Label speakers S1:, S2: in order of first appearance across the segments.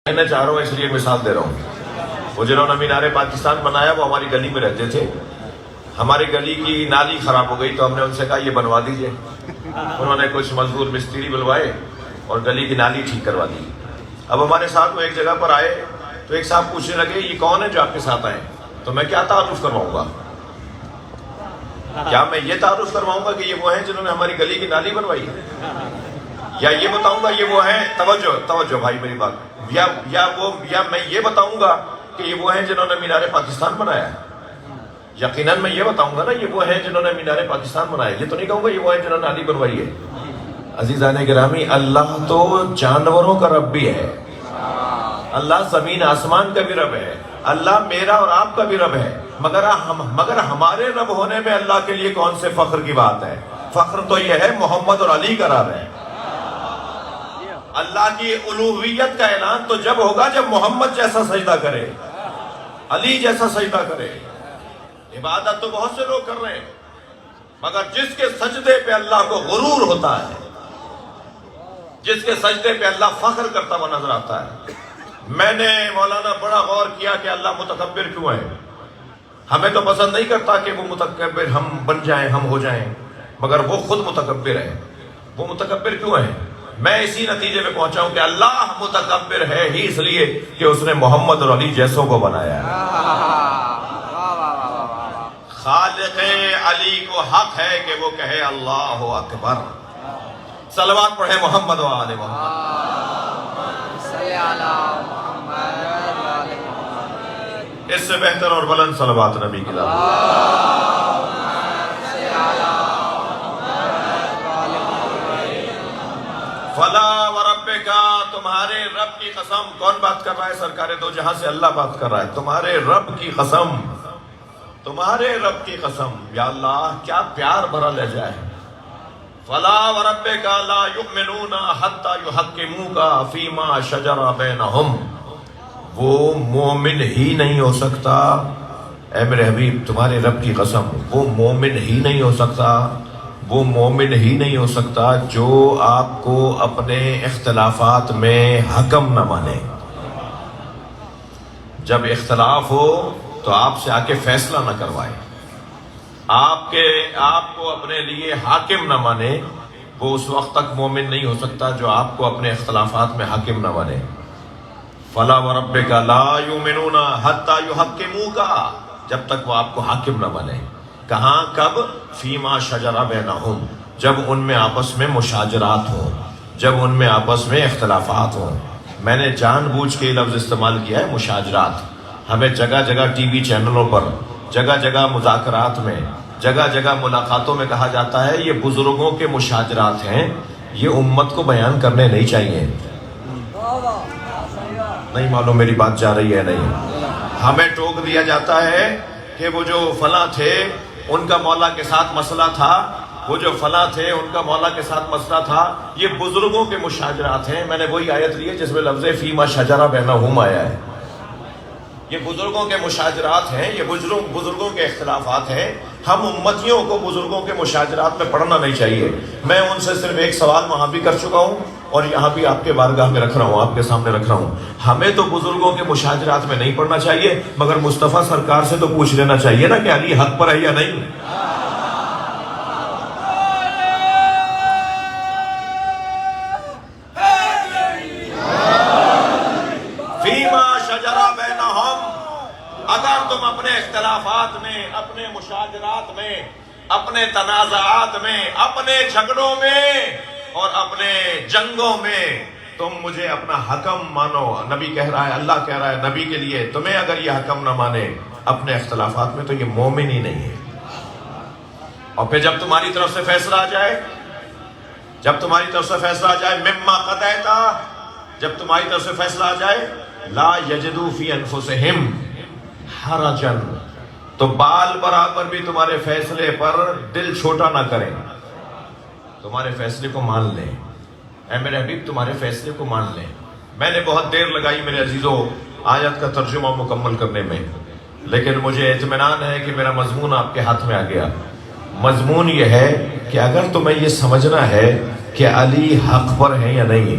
S1: میں چاہ رہا ہوں اس لیے مثال دے رہا ہوں۔ وہ جنہوں نے مینار پاکستان بنایا وہ ہماری گلی میں رہتے تھے۔ ہماری گلی کی نالی خراب ہو گئی تو ہم نے ان سے کہا یہ بنوا دیجئے۔ انہوں نے کچھ مزدور مستری بلوائے اور گلی کی نالی ٹھیک کروا دی۔ اب ہمارے ساتھ وہ ایک جگہ پر آئے تو ایک صاحب پوچھنے لگے یہ کون ہے جو آپ کے ساتھ آئے؟ تو میں کیا تعارف کرواؤں گا؟ کیا میں یہ تعارف کرواؤں گا کہ یہ وہ ہیں جنہوں نے ہماری گلی کی نالی بنوائی ہے؟ یا یہ بتاؤں گا یہ وہ ہیں، توجہ بھائی میری بات، یا میں یہ بتاؤں گا کہ یہ وہ ہیں جنہوں نے مینار پاکستان بنایا ہے؟ یقیناً میں یہ بتاؤں گا نا یہ وہ ہیں جنہوں نے مینار پاکستان بنایا ہے۔ یہ تو نہیں کہوں گا یہ وہ ہیں جنہوں نے نالی بنوائی ہے۔ عزیزان گرامی، اللہ تو جانوروں کا رب بھی ہے، اللہ زمین آسمان کا بھی رب ہے، اللہ میرا اور آپ کا بھی رب ہے، مگر ہمارے رب ہونے میں اللہ کے لیے کون سے فخر کی بات ہے؟ فخر تو یہ ہے محمد اور علی کا رب ہے۔ اللہ کی الوہیت کا اعلان تو جب ہوگا جب محمد جیسا سجدہ کرے، علی جیسا سجدہ کرے۔ عبادت تو بہت سے لوگ کر رہے ہیں، مگر جس کے سجدے پہ اللہ کو غرور ہوتا ہے، جس کے سجدے پہ اللہ فخر کرتا ہوا نظر آتا ہے۔ میں نے مولانا بڑا غور کیا کہ اللہ متکبر کیوں ہے؟ ہمیں تو پسند نہیں کرتا کہ وہ متکبر ہم بن جائیں، ہم ہو جائیں، مگر وہ خود متکبر ہے۔ وہ متکبر کیوں ہے؟ میں اسی نتیجے پہ پہنچا ہوں کہ اللہ متکبر ہے ہی اس لیے کہ اس نے محمد اور علی جیسوں کو بنایا ہے۔ خالق علی کو حق ہے کہ وہ کہے اللہ اکبر۔ صلوات پڑھے محمد و آل محمد،
S2: صلی اللہ محمد و آل محمد۔
S1: اس سے بہتر اور بلند صلوات نبی کی لاؤ۔ فلا وربک، تمہارے رب کی قسم۔ کون بات کر رہا ہے؟ سرکار دو جہاں سے اللہ بات کر رہا ہے۔ تمہارے رب کی قسم، تمہارے رب کی قسم۔ یا اللہ کیا پیار بھرا لہجہ ہے۔ فلا وربک لا یؤمنون حتی یحکموک فیما شجر بینہم۔ وہ مومن ہی نہیں ہو سکتا، اے میرے حبیب تمہارے رب کی قسم، وہ مومن ہی نہیں ہو سکتا، وہ مومن ہی نہیں ہو سکتا جو آپ کو اپنے اختلافات میں حکم نہ مانے۔ جب اختلاف ہو تو آپ سے آ کے فیصلہ نہ کروائے، آپ کو اپنے لیے حاکم نہ مانے، وہ اس وقت تک مومن نہیں ہو سکتا جو آپ کو اپنے اختلافات میں حاکم نہ مانے۔ فلا وربک لا یؤمنون حتی یحکموک، جب تک وہ آپ کو حاکم نہ مانے۔ کہاں؟ کب؟ فیما شجر بینہم، جب ان میں آپس میں مشاجرات ہوں، جب ان میں آپس میں اختلافات ہوں۔ میں نے جان بوجھ کے یہ لفظ استعمال کیا ہے مشاجرات۔ ہمیں جگہ جگہ ٹی وی چینلوں پر، جگہ جگہ مذاکرات میں، جگہ جگہ ملاقاتوں میں کہا جاتا ہے یہ بزرگوں کے مشاجرات ہیں، یہ امت کو بیان کرنے نہیں چاہیے۔ نہیں معلوم میری بات جا رہی ہے؟ نہیں، ہمیں ٹوک دیا جاتا ہے کہ وہ جو فلاں تھے ان کا مولا کے ساتھ مسئلہ تھا، وہ جو فلاں تھے ان کا مولا کے ساتھ مسئلہ تھا، یہ بزرگوں کے مشاجرات ہیں۔ میں نے وہی آیت لی ہے جس میں لفظ فیما شجر بینہم آیا ہے۔ یہ بزرگوں کے مشاجرات ہیں، یہ بزرگوں کے اختلافات ہیں۔ ہم امتیوں کو بزرگوں کے مشاجرات میں پڑھنا نہیں چاہیے۔ میں ان سے صرف ایک سوال وہاں بھی کر چکا ہوں اور یہاں بھی آپ کے بارگاہ میں رکھ رہا ہوں، آپ کے سامنے رکھ رہا ہوں۔ ہمیں تو بزرگوں کے مشاجرات میں نہیں پڑھنا چاہیے، مگر مصطفیٰ سرکار سے تو پوچھ لینا چاہیے نا کہ علی حق پر ہے یا نہیں۔ اگر تم اپنے اختلافات میں، اپنے مشاجرات میں، اپنے تنازعات میں، اپنے جھگڑوں میں اور اپنے جنگوں میں تم مجھے اپنا حکم مانو، نبی کہہ رہا ہے، اللہ کہہ رہا ہے نبی کے لیے، تمہیں اگر یہ حکم نہ مانے اپنے اختلافات میں تو یہ مومن ہی نہیں ہے۔ اور پھر جب تمہاری طرف سے فیصلہ آ جائے، جب تمہاری طرف سے فیصلہ آ جائے مما قضیتا، جب تمہاری طرف سے فیصلہ آ جائے لا یجدوا فی انفسہم حرجن، تو بال برابر بھی تمہارے فیصلے پر دل چھوٹا نہ کریں، تمہارے فیصلے کو مان لیں۔ اے میرے حبیب تمہارے فیصلے کو مان لیں۔ میں نے بہت دیر لگائی میرے عزیزوں آیت کا ترجمہ مکمل کرنے میں، لیکن مجھے اطمینان ہے کہ میرا مضمون آپ کے ہاتھ میں آ گیا۔ مضمون یہ ہے کہ اگر تمہیں یہ سمجھنا ہے کہ علی حق پر ہے یا نہیں،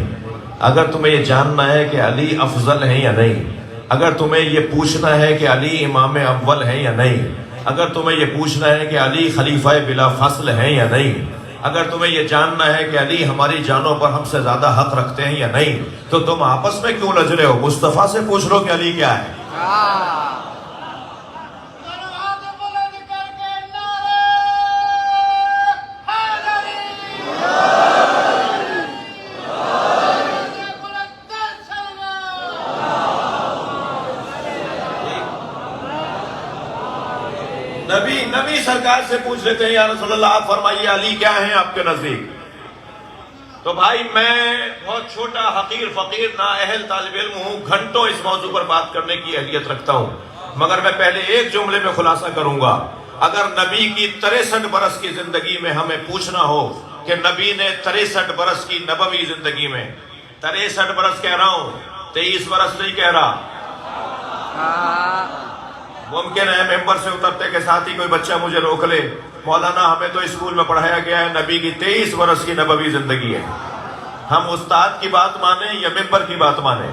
S1: اگر تمہیں یہ جاننا ہے کہ علی افضل ہیں یا نہیں، اگر تمہیں یہ پوچھنا ہے کہ علی امام اول ہیں یا نہیں، اگر تمہیں یہ پوچھنا ہے کہ علی خلیفہ بلا فصل ہیں یا نہیں، اگر تمہیں یہ جاننا ہے کہ علی ہماری جانوں پر ہم سے زیادہ حق رکھتے ہیں یا نہیں، تو تم آپس میں کیوں لج رہے ہو؟ مصطفیٰ سے پوچھ لو کہ علی کیا ہے۔ نبی سرکار سے پوچھ لیتے ہیں یا رسول اللہ آپ فرمائیے علی کیا ہیں آپ کے نزدیک؟ تو بھائی میں بہت چھوٹا حقیر فقیر نااہل طالب علم ہوں، گھنٹوں اس موضوع پر بات کرنے کی اہلیت رکھتا ہوں، مگر میں پہلے ایک جملے میں خلاصہ کروں گا۔ اگر نبی کی 63 برس کی زندگی میں ہمیں پوچھنا ہو کہ نبی نے 63 برس کی نبوی زندگی میں، 63 برس کہہ رہا ہوں، 23 برس نہیں کہہ رہا، ممکن ہے ممبر سے اترتے کے ساتھ ہی کوئی بچہ مجھے روک لے، مولانا ہمیں تو اسکول میں پڑھایا گیا ہے نبی کی 23 برس کی نبوی زندگی ہے، ہم استاد کی بات مانیں یا ممبر کی بات مانیں؟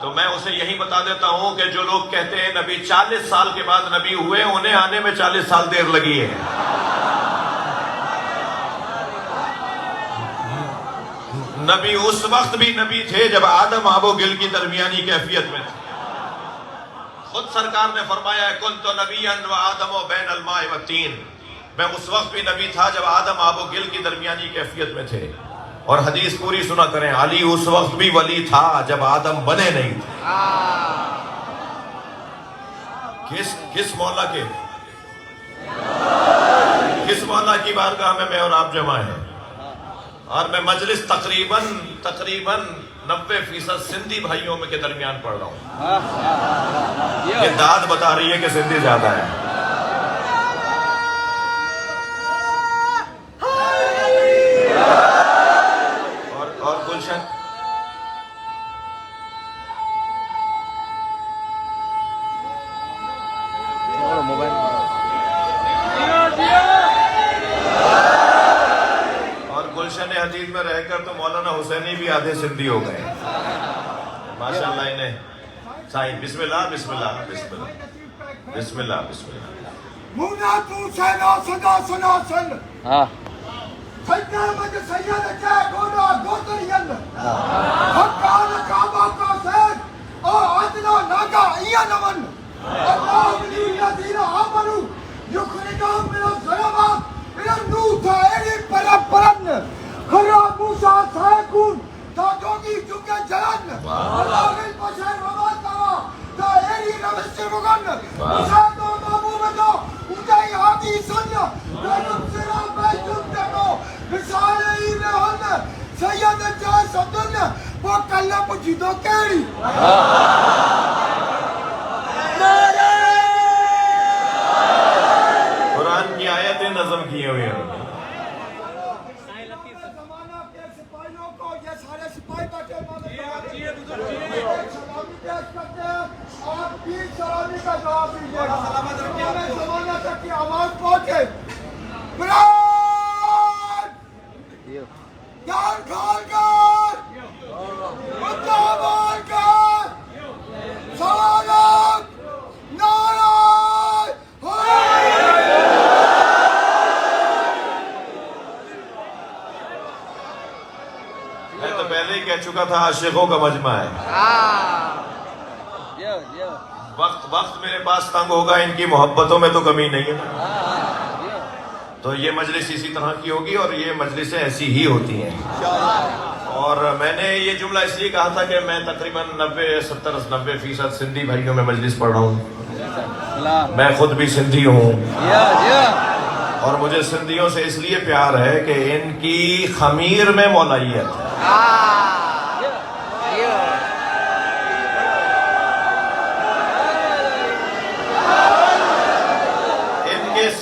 S1: تو میں اسے یہی بتا دیتا ہوں کہ جو لوگ کہتے ہیں نبی 40 سال کے بعد نبی ہوئے، انہیں آنے میں 40 سال دیر لگی ہے۔ نبی اس وقت بھی نبی تھے جب آدم آب و گل کی درمیانی کیفیت میں تھے۔ خود سرکار نے فرمایا ہے کنت نبیا و آدم و بین الماء والطین، میں اس وقت بھی نبی تھا جب آدم آب و گل کی درمیانی کیفیت میں تھے۔ اور حدیث پوری سنا کریں، علی اس وقت بھی ولی تھا جب آدم بنے نہیں تھے۔ کس مولا کے، کس مولا کی بارگاہ میں اور آپ جمع ہیں؟ اور میں مجلس تقریباً 90% سندھی بھائیوں میں کے درمیان پڑھ رہا ہوں۔ یہ داد بتا رہی ہے کہ سندھی زیادہ ہے۔ اور گلشن حدیث میں رہ کر تو مولانا حسینی بھی آدھے سندھی ہو گئے ماشاءاللہ۔ انہیں سائیں بسم اللہ بسم اللہ بسم اللہ بسم اللہ بسم اللہ
S3: مونا تو سینا صدا سنا سن سجدہ مجھ سید کے گونا گوترین حقان کعبہ کا سید اور عدنا ناگا ایانون اللہ ولی الذین آمنوا یخرجہم من الظلمات الى النور تھا ایری پرن خرا موسیٰ سائکون تا جوگی چکے جلن اللہ غیل بشر ومات کرا تا ایری نوشت رگن موسیٰ تو مامو مدو اونجائی آدھی سن رنم سرا بیتن تکو مثال این ہن سید جائے صدن وہ کلہ پچھی دو کیری
S1: قرآن کی آیتیں نظم کیے ہوئے ہیں۔
S3: آپ کی سلامی کا جواب دیجیے گا۔ ہمیں زمانہ تک کی آواز پہنچے۔ براد! یار کھال کر! مطلب آن کر! سوالات! نعرہ!
S1: میں تو پہلے ہی کہہ چکا تھا عاشقوں کا مجمع ہے۔ وقت میرے پاس تنگ ہوگا، ان کی محبتوں میں تو کمی نہیں ہے، تو یہ مجلس اسی طرح کی ہوگی اور یہ مجلسیں ایسی ہی ہوتی ہیں۔ اور میں نے یہ جملہ اس لیے کہا تھا کہ میں تقریباً 90% سندھی بھائیوں میں مجلس پڑھ رہا ہوں، میں خود بھی سندھی ہوں، اور مجھے سندھیوں سے اس لیے پیار ہے کہ ان کی خمیر میں مولائیت ہے۔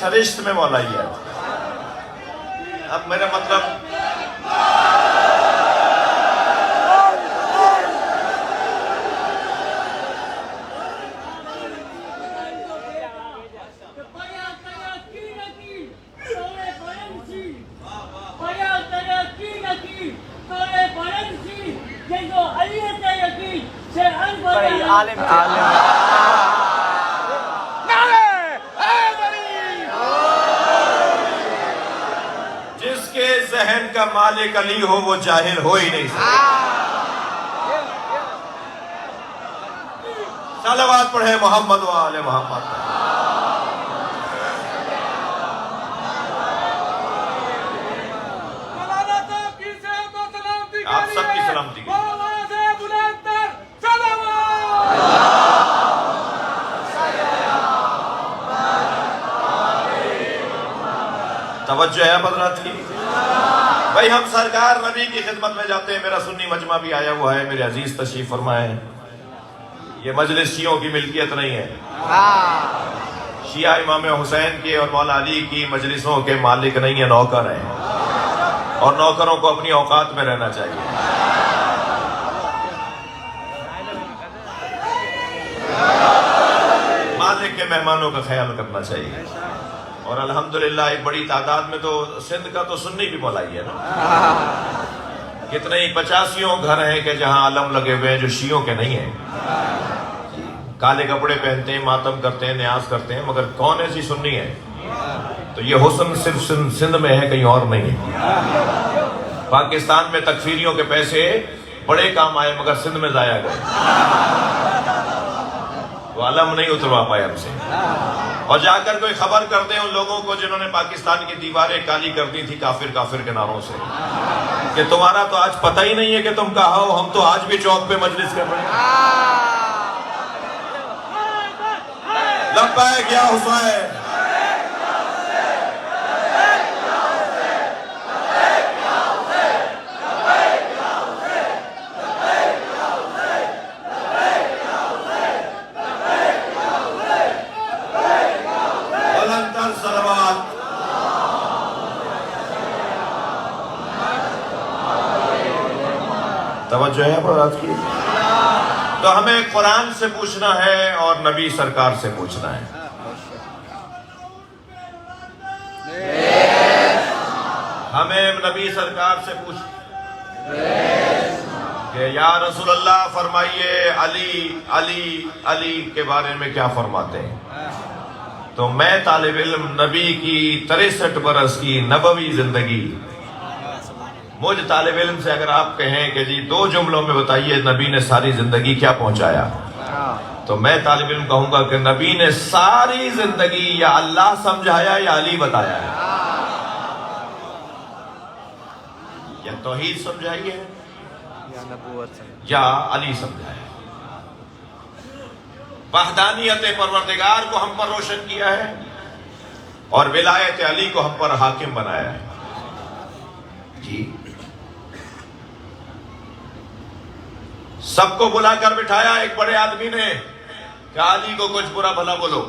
S1: سرشت میں مولائیت۔ اب میرا مطلب
S2: بڑے عالم تھے.
S1: جس کے ذہن کا مالک علی ہو وہ جاہل ہو ہی نہیں سکتا. صلوات پڑھے محمد و آل محمد. آپ سب کی سلامتی کی. توجہ ہے حضرات کی. بھائی ہم سرکار نبی کی خدمت میں جاتے ہیں. میرا سنی مجمع بھی آیا ہوا ہے. میرے عزیز تشریف فرمائے. یہ مجلس شیعوں کی ملکیت نہیں ہے. شیعہ امام حسین کی اور مولا علی کی مجلسوں کے مالک نہیں ہیں، نوکر ہیں. اور نوکروں کو اپنی اوقات میں رہنا چاہیے. مالک کے مہمانوں کا خیال کرنا چاہیے. اور الحمدللہ ایک بڑی تعداد میں تو سندھ کا تو سنی بھی مولا ہی ہے نا. کتنے ہی 85 گھر ہیں کہ جہاں علم لگے ہوئے ہیں جو شیعوں کے نہیں ہیں. کالے کپڑے پہنتے ہیں، ماتم کرتے ہیں، نیاز کرتے ہیں، مگر کون ایسی سنی ہے؟ تو یہ حسن صرف سندھ میں ہے، کہیں اور نہیں ہے. پاکستان میں تکفیریوں کے پیسے بڑے کام آئے مگر سندھ میں ضائع گئے. وہ علم نہیں اتروا پائے ہم سے. اور جا کر کوئی خبر کر دیں ان لوگوں کو جنہوں نے پاکستان کی دیواریں کالی کر دی تھی کافر کے نعروں سے، کہ تمہارا تو آج پتہ ہی نہیں ہے کہ تم کہاں ہو. ہم تو آج بھی چوک پہ مجلس کر رہے ہیں. لبیک یا حسین. بلندتر صلوات. توجہ ہے حضرات کی. تو ہمیں قرآن سے پوچھنا ہے اور نبی سرکار سے پوچھنا ہے. ہمیں نبی سرکار سے پوچھنا کہ یا رسول اللہ فرمائیے علی علی علی کے بارے میں کیا فرماتے ہیں. تو میں طالب علم نبی کی 63 برس کی نبوی زندگی، مجھ طالب علم سے اگر آپ کہیں کہ جی 2 جملوں میں بتائیے نبی نے ساری زندگی کیا پہنچایا، تو میں طالب علم کہوں گا کہ نبی نے ساری زندگی یا اللہ سمجھایا یا علی بتایا ہے. یا توحید سمجھائی ہے یا علی سمجھایا. وحدانیت پروردگار کو ہم پر روشن کیا ہے اور ولایت علی کو ہم پر حاکم بنایا ہے. جی سب کو بلا کر بٹھایا ایک بڑے آدمی نے کہ علی کو کچھ برا بھلا بولو،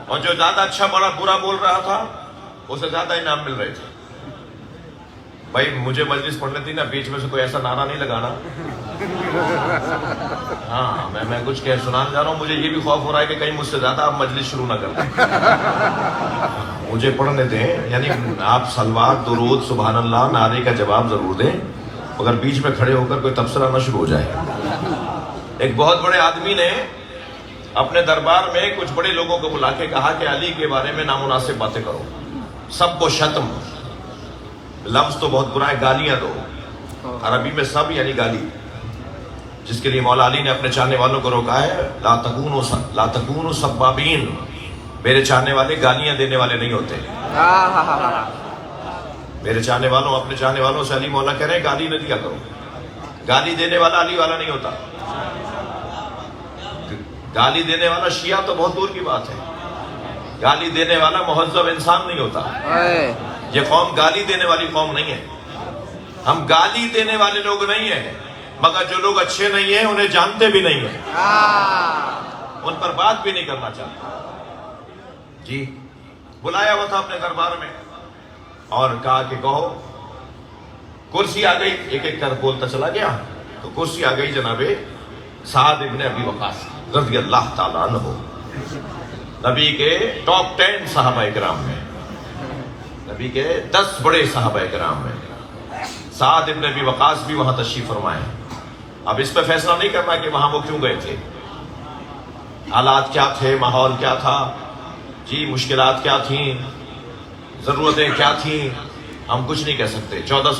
S1: اور جو زیادہ اچھا بڑا برا بول رہا تھا اسے زیادہ انعام مل رہے تھے. بھائی مجھے مجلس پڑھنے تھی نا، بیچ میں سے کوئی ایسا نعرہ نہیں لگانا. ہاں میں کچھ کہہ سنانے جا رہا ہوں. مجھے یہ بھی خوف ہو رہا ہے کہ کہیں مجھ سے زیادہ آپ مجلس شروع نہ کر دیں. مجھے پڑھنے دیں. یعنی آپ صلوات درود سبحان اللہ نعرے کا جواب ضرور دیں، مگر بیچ میں کھڑے ہو کر کوئی تبصرہ نہ شروع ہو جائے. ایک بہت بڑے آدمی نے اپنے دربار میں کچھ بڑے لوگوں کو بلا کے کہا کہ علی کے بارے میں نامناسب باتیں کرو، سب کو شتم. لفظ تو بہت برا ہے، گالیاں دو. عربی میں سب یعنی گالی، جس کے لیے مولا علی نے اپنے چاہنے والوں کو روکا ہے لا تکونوا سبابین. میرے چاہنے والے گالیاں دینے والے نہیں ہوتے. میرے چاہنے والوں اپنے چاہنے والوں سے علی مولا کہہ رہے ہیں گالی نہ دیا کرو. گالی دینے والا علی والا نہیں ہوتا. گالی دینے والا شیعہ تو بہت دور کی بات ہے. گالی دینے والا مہذب انسان نہیں ہوتا. یہ قوم گالی دینے والی قوم نہیں ہے. ہم گالی دینے والے لوگ نہیں ہیں، مگر جو لوگ اچھے نہیں ہیں انہیں جانتے بھی نہیں ہیں، ان پر بات بھی نہیں کرنا چاہتے. جی بلایا ہوا تھا اپنے دربار میں اور کہا کہ کہو. کرسی آ گئی، ایک ایک کر بولتا چلا گیا. تو کرسی آ گئی جناب سعد ابن ابی وقاص رضی اللہ تعالیٰ عنہ، نبی کے ٹاپ 10 صحابہ کرام میں، نبی کے 10 بڑے صحابہ کرام میں. سعد ابن ابی وقاص بھی وہاں تشریف فرمائے. اب اس پہ فیصلہ نہیں کرنا کہ وہاں وہ کیوں گئے تھے، حالات کیا تھے، ماحول کیا تھا، جی مشکلات کیا تھیں، ضرورتیں کیا تھیں، ہم کچھ نہیں کہہ سکتے۔ 1400